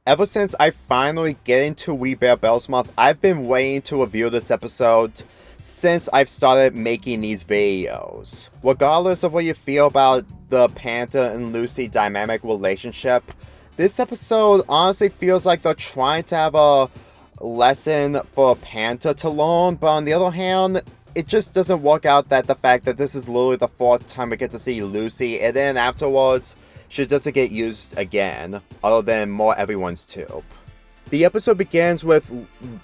Ever since I finally get into We Bear Bellsmonth, I've been waiting to review this episode since I've started making these videos. Regardless of what you feel about the Panda and Lucy dynamic relationship, this episode honestly feels like they're trying to have a lesson for Panda to learn, but on the other hand, it just doesn't work out that the fact that this is literally the fourth time we get to see Lucy, and then afterwards, she doesn't get used again, other than more everyone's tube. The episode begins with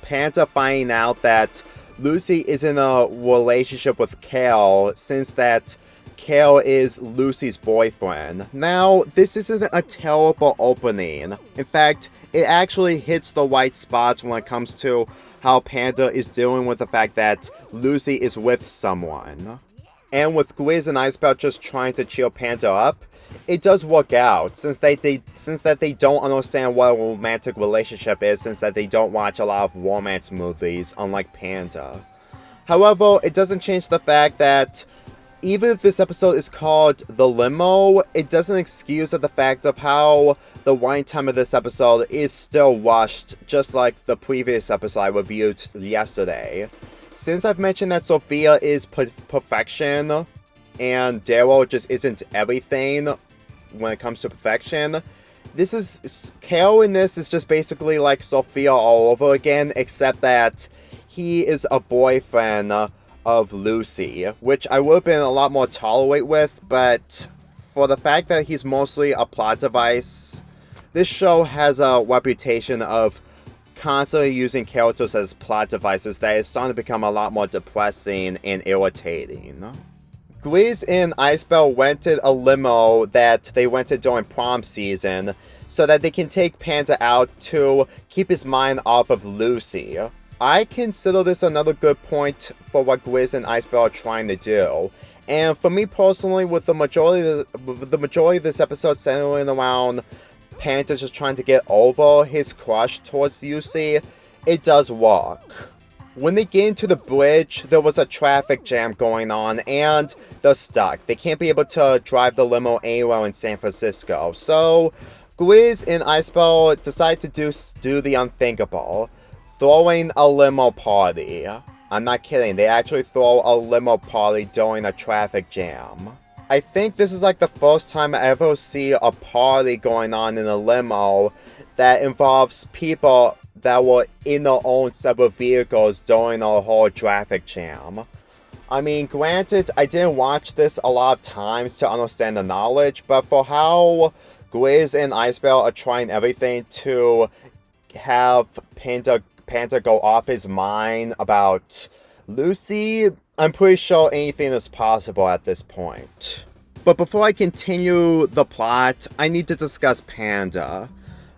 Panda finding out that Lucy is in a relationship with Kale, since that Kale is Lucy's boyfriend. Now, this isn't a terrible opening. In fact, it actually hits the right spots when it comes to how Panda is dealing with the fact that Lucy is with someone. And with Grizz and Icebell just trying to cheer Panda up, it does work out, since that they don't understand what a romantic relationship is, since that they don't watch a lot of romance movies, unlike Panda. However, it doesn't change the fact that even if this episode is called The Limo, it doesn't excuse the fact of how the wine time of this episode is still rushed, just like the previous episode I reviewed yesterday. Since I've mentioned that Sophia is perfection, and Daryl just isn't everything when it comes to perfection, Kale in this is just basically like Sophia all over again, except that he is a boyfriend of Lucy, which I would have been a lot more tolerate with, but for the fact that he's mostly a plot device, this show has a reputation of constantly using characters as plot devices that is starting to become a lot more depressing and irritating. Grizz and Icebell rented a limo that they rented during prom season so that they can take Panda out to keep his mind off of Lucy. I consider this another good point for what Grizz and Icebell are trying to do. And for me personally, with the majority of this episode centering around Panda just trying to get over his crush towards Lucy, it does work. When they get into the bridge, there was a traffic jam going on, and they're stuck. They can't be able to drive the limo anywhere in San Francisco. So, Grizz and Icebell decide to do the unthinkable, throwing a limo party. I'm not kidding, they actually throw a limo party during a traffic jam. I think this is like the first time I ever see a party going on in a limo that involves people that were in their own separate vehicles during a whole traffic jam. I mean, granted, I didn't watch this a lot of times to understand the knowledge, but for how Grizz and Icebell are trying everything to have Panda go off his mind about Lucy, I'm pretty sure anything is possible at this point. But before I continue the plot, I need to discuss Panda.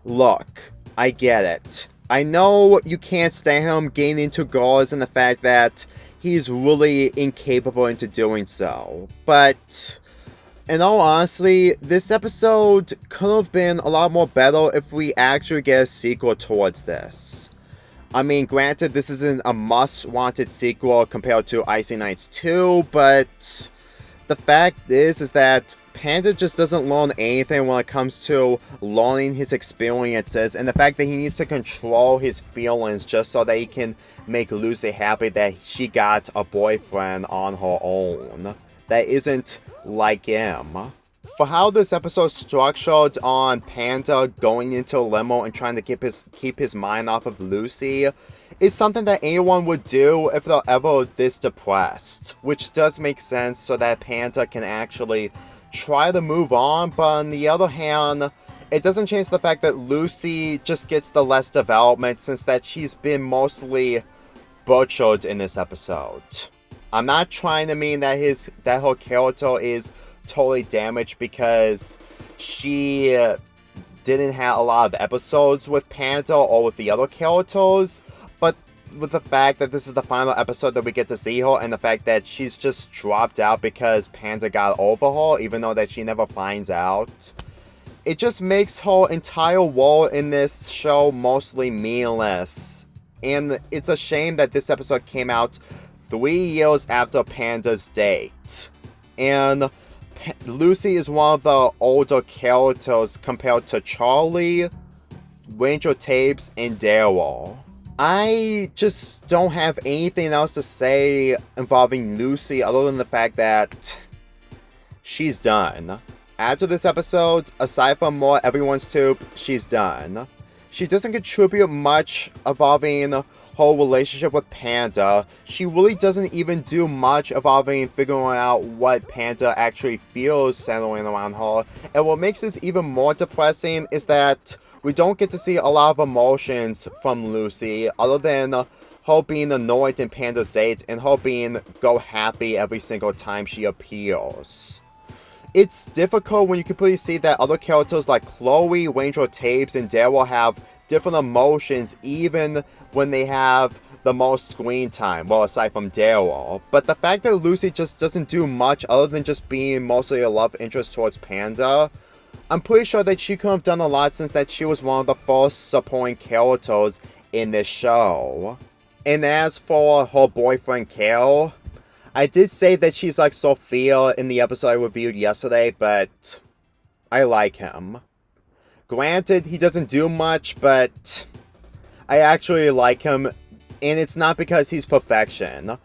Look, I get it. I know you can't stand him getting into girls and the fact that he's really incapable into doing so. But, in all honesty, this episode could have been a lot more better if we actually get a sequel towards this. I mean, granted, this isn't a must-wanted sequel compared to Icy Nights 2, but the fact is that Panda just doesn't learn anything when it comes to learning his experiences, and the fact that he needs to control his feelings just so that he can make Lucy happy that she got a boyfriend on her own that isn't like him. For how this episode's structured on Panda going into a limo and trying to keep his mind off of Lucy is something that anyone would do if they're ever this depressed, which does make sense so that Panda can actually try to move on, but on the other hand, it doesn't change the fact that Lucy just gets the less development since that she's been mostly butchered in this episode. I'm not trying to mean that her character is totally damaged because she didn't have a lot of episodes with Panda or with the other characters, but with the fact that this is the final episode that we get to see her, and the fact that she's just dropped out because Panda got over her, even though that she never finds out, it just makes her entire role in this show mostly meaningless. And it's a shame that this episode came out 3 years after Panda's date. And Lucy is one of the older characters compared to Charlie, Ranger Tapes, and Daryl. I just don't have anything else to say involving Lucy other than the fact that she's done. After this episode, aside from more Everyone's Tube, she's done. She doesn't contribute much involving her relationship with Panda. She really doesn't even do much involving figuring out what Panda actually feels centering around her. And what makes this even more depressing is that we don't get to see a lot of emotions from Lucy other than her being annoyed in Panda's date and her being go happy every single time she appears. It's difficult when you completely see that other characters like Chloe, Ranger Tapes, and Daryl have different emotions even when they have the most screen time, well, aside from Daryl. But the fact that Lucy just doesn't do much other than just being mostly a love interest towards Panda, I'm pretty sure that she could have done a lot since that she was one of the first supporting characters in this show. And as for her boyfriend, Kel, I did say that she's like Sophia in the episode I reviewed yesterday, but I like him. Granted, he doesn't do much, but I actually like him, and it's not because he's perfection.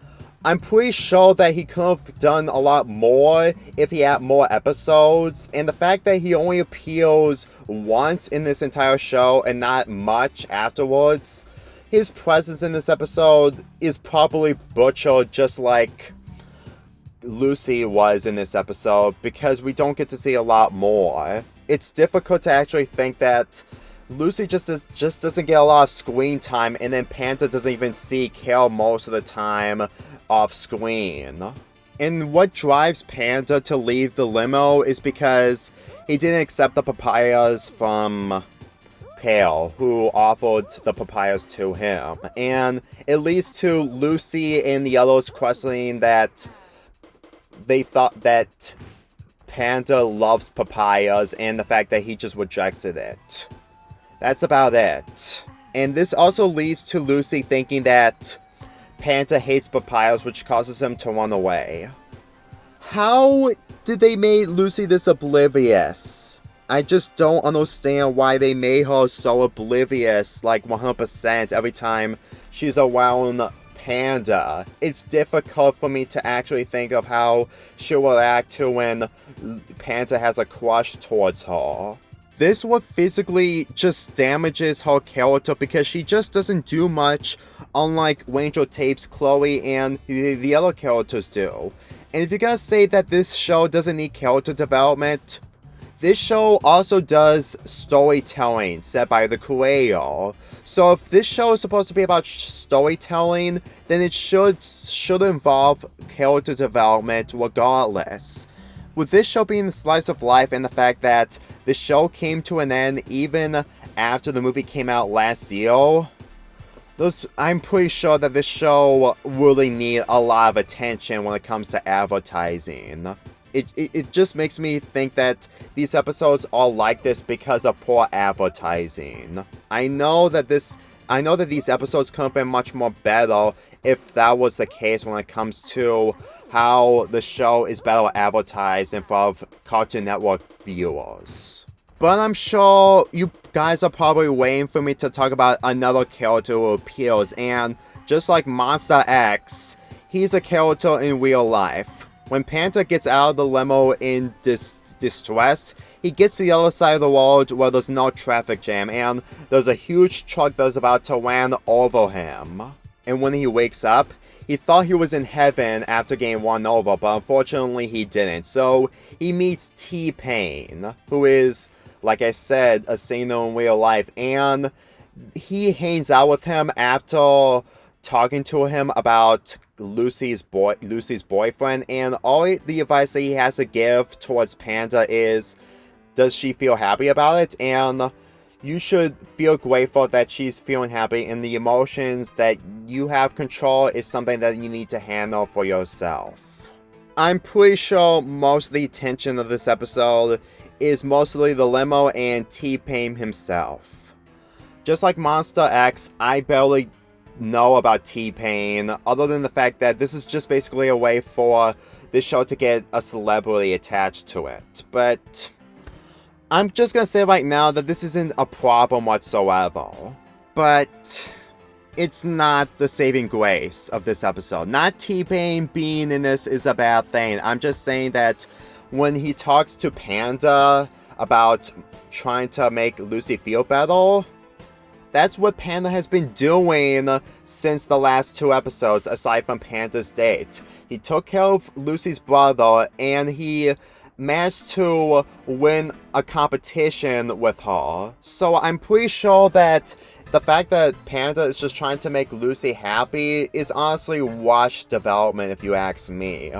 I'm pretty sure that he could have done a lot more if he had more episodes, and the fact that he only appears once in this entire show and not much afterwards, his presence in this episode is probably butchered just like Lucy was in this episode because we don't get to see a lot more. It's difficult to actually think that Lucy just doesn't get a lot of screen time, and then Panda doesn't even see Kel most of the time off screen. And what drives Panda to leave the limo is because he didn't accept the papayas from Kel, who offered the papayas to him. And it leads to Lucy and the others questioning that they thought that Panda loves papayas and the fact that he just rejected it. That's about it. And this also leads to Lucy thinking that Panda hates papayas, which causes him to run away. How did they make Lucy this oblivious? I just don't understand why they made her so oblivious, like 100% every time she's around Panda. It's difficult for me to actually think of how she'll react to when Panda has a crush towards her. This one physically just damages her character because she just doesn't do much, unlike Ranger Tapes, Chloe, and the other characters do. And if you're gonna say that this show doesn't need character development, this show also does storytelling set by the creator. So if this show is supposed to be about storytelling, then it should involve character development regardless. With this show being the slice of life and the fact that the show came to an end even after the movie came out last year, I'm pretty sure that this show really needs a lot of attention when it comes to advertising. It just makes me think that these episodes are like this because of poor advertising. I know that these episodes could have been much more better if that was the case when it comes to how the show is better advertised in front of Cartoon Network viewers. But I'm sure you guys are probably waiting for me to talk about another character who appears, and just like Monster X, he's a character in real life. When Panda gets out of the limo in distress, he gets to the other side of the world where there's no traffic jam, and there's a huge truck that's about to land over him. And when he wakes up, he thought he was in heaven after getting run over, but unfortunately he didn't. So he meets T-Pain, who is, like I said, a singer in real life, and he hangs out with him after talking to him about Lucy's boyfriend, and all the advice that he has to give towards Panda is, does she feel happy about it? And you should feel grateful that she's feeling happy, and the emotions that you have control is something that you need to handle for yourself. I'm pretty sure most of the attention of this episode is mostly the limo and T-Pain himself. Just like Monster X, I barely know about T-Pain, other than the fact that this is just basically a way for this show to get a celebrity attached to it. But I'm just gonna say right now that this isn't a problem whatsoever. But it's not the saving grace of this episode. Not T-Pain being in this is a bad thing. I'm just saying that when he talks to Panda about trying to make Lucy feel better, that's what Panda has been doing since the last 2 episodes, aside from Panda's date. He took care of Lucy's brother, and he managed to win a competition with her. So I'm pretty sure that the fact that Panda is just trying to make Lucy happy is honestly washed development, if you ask me.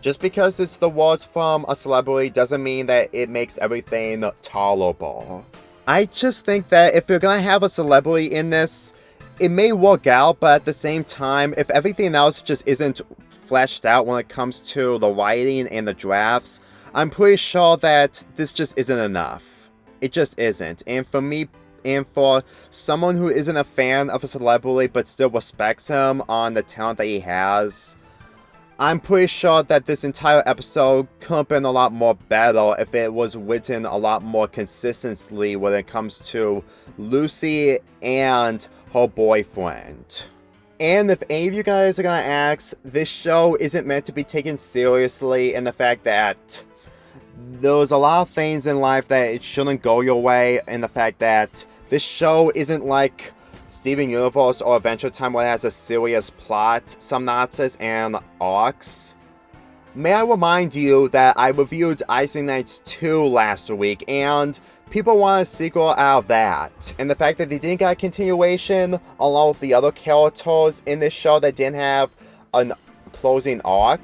Just because it's the words from a celebrity doesn't mean that it makes everything tolerable. I just think that if you're gonna have a celebrity in this, it may work out, but at the same time, if everything else just isn't fleshed out when it comes to the writing and the drafts, I'm pretty sure that this just isn't enough. It just isn't. And for me, and for someone who isn't a fan of a celebrity but still respects him on the talent that he has, I'm pretty sure that this entire episode could have been a lot more better if it was written a lot more consistently when it comes to Lucy and her boyfriend. And if any of you guys are gonna ask, this show isn't meant to be taken seriously, and the fact that there's a lot of things in life that it shouldn't go your way, and the fact that this show isn't like Steven Universe or Adventure Time where it has a serious plot, synopsis, and arcs. May I remind you that I reviewed Icing Knights 2 last week, and people want a sequel out of that. And the fact that they didn't get a continuation along with the other characters in this show that didn't have a closing arc.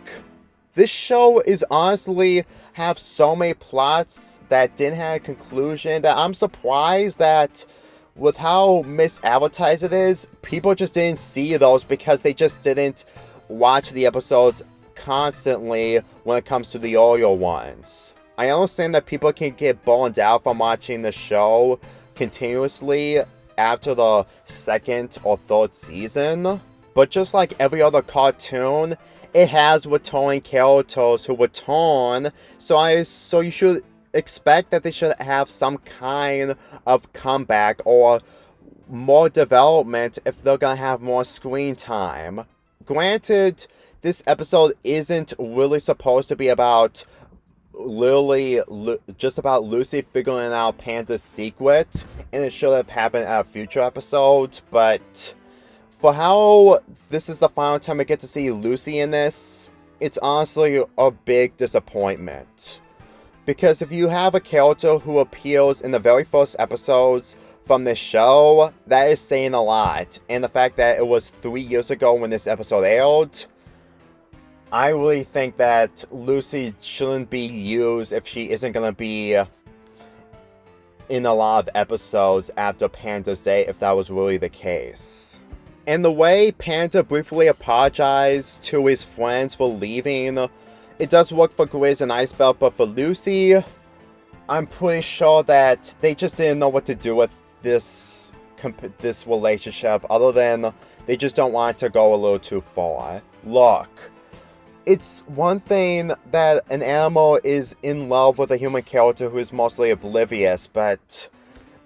This show is honestly have so many plots that didn't have a conclusion that I'm surprised that with how misadvertised it is, people just didn't see those because they just didn't watch the episodes constantly when it comes to the earlier ones. I understand that people can get burned out from watching the show continuously after the 2nd or 3rd season, but just like every other cartoon, it has returning characters who return, so you should expect that they should have some kind of comeback or more development if they're gonna have more screen time. Granted, this episode isn't really supposed to be about just about Lucy figuring out Panda's secret, and it should have happened at a future episode, but for how this is the final time I get to see Lucy in this, it's honestly a big disappointment. Because if you have a character who appears in the very first episodes from this show, that is saying a lot. And the fact that it was 3 years ago when this episode aired, I really think that Lucy shouldn't be used if she isn't going to be in a lot of episodes after Panda's Day, if that was really the case. And the way Panda briefly apologized to his friends for leaving, it does work for Grizz and Icebelt, but for Lucy, I'm pretty sure that they just didn't know what to do with this relationship, other than they just don't want it to go a little too far. Look, it's one thing that an animal is in love with a human character who is mostly oblivious, but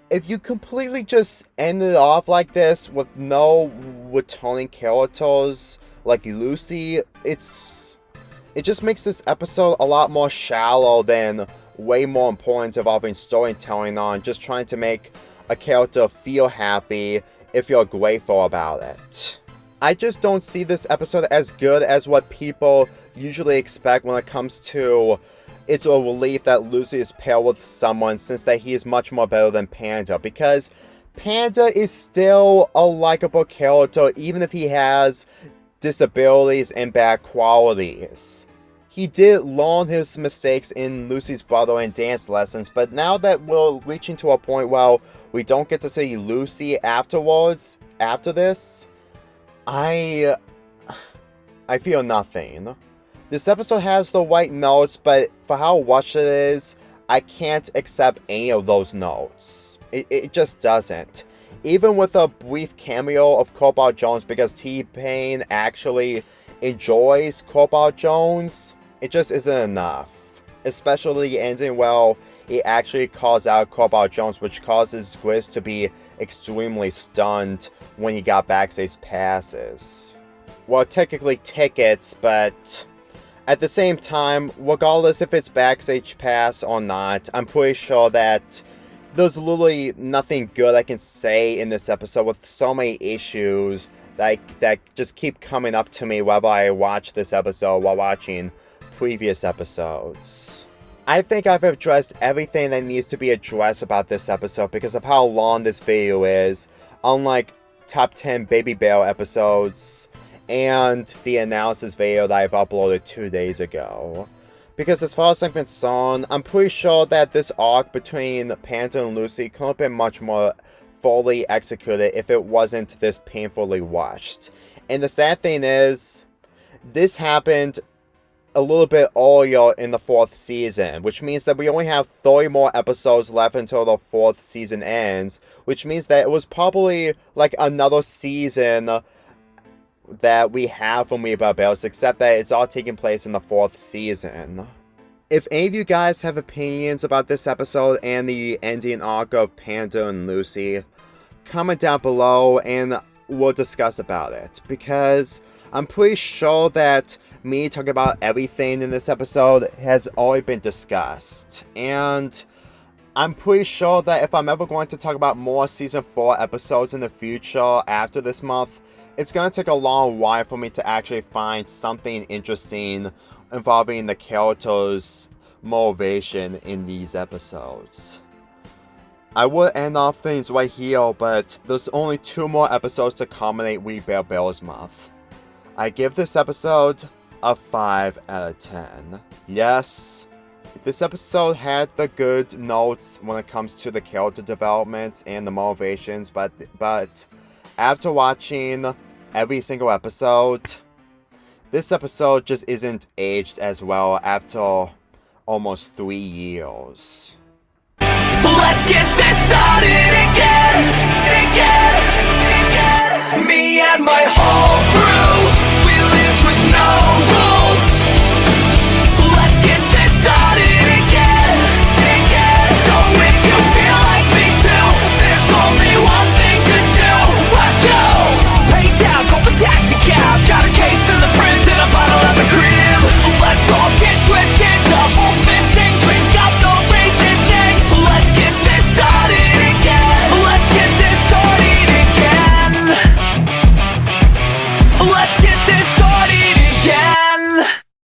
if you completely just end it off like this with no returning characters like Lucy, it just makes this episode a lot more shallow than way more important involving storytelling on just trying to make a character feel happy if you're grateful about it. I just don't see this episode as good as what people usually expect when it comes to it's a relief that Lucy is paired with someone, since that he is much more better than Panda, because Panda is still a likable character even if he has disabilities and bad qualities. He did learn his mistakes in Lucy's brother and dance lessons, but now that we're reaching to a point where we don't get to see Lucy afterwards, after this, I feel nothing. This episode has the right notes, but for how rushed it is, I can't accept any of those notes. It just doesn't. Even with a brief cameo of Cobalt Jones, because T-Pain actually enjoys Cobalt Jones, it just isn't enough. especially the ending. Well, it actually calls out Cobalt Jones, which causes Grizz to be extremely stunned when he got backstage passes. Well, technically tickets, but at the same time, regardless if it's backstage pass or not, I'm pretty sure that there's literally nothing good I can say in this episode with so many issues that just keep coming up to me whenever I watch this episode while watching previous episodes. I think I've addressed everything that needs to be addressed about this episode because of how long this video is, unlike top 10 Baby Bear episodes and the analysis video that I've uploaded 2 days ago. Because as far as I'm concerned, I'm pretty sure that this arc between Panda and Lucy could have been much more fully executed if it wasn't this painfully rushed. And the sad thing is, this happened a little bit earlier in the 4th season, which means that we only have 30 more episodes left until the 4th season ends, which means that it was probably like another season that we have from We About Bells, except that it's all taking place in the 4th season. If any of you guys have opinions about this episode and the ending arc of Panda and Lucy, comment down below and we'll discuss about it, because I'm pretty sure that me talking about everything in this episode has already been discussed, and I'm pretty sure that if I'm ever going to talk about more Season 4 episodes in the future after this month, it's going to take a long while for me to actually find something interesting involving the characters' motivation in these episodes. I would end off things right here, but there's only 2 more episodes to culminate We Bear Bears month. I give this episode a 5 out of 10. Yes, this episode had the good notes when it comes to the character developments and the motivations, but after watching every single episode, this episode just isn't aged as well after almost 3 years. Let's get this started again. Me and my whole crew.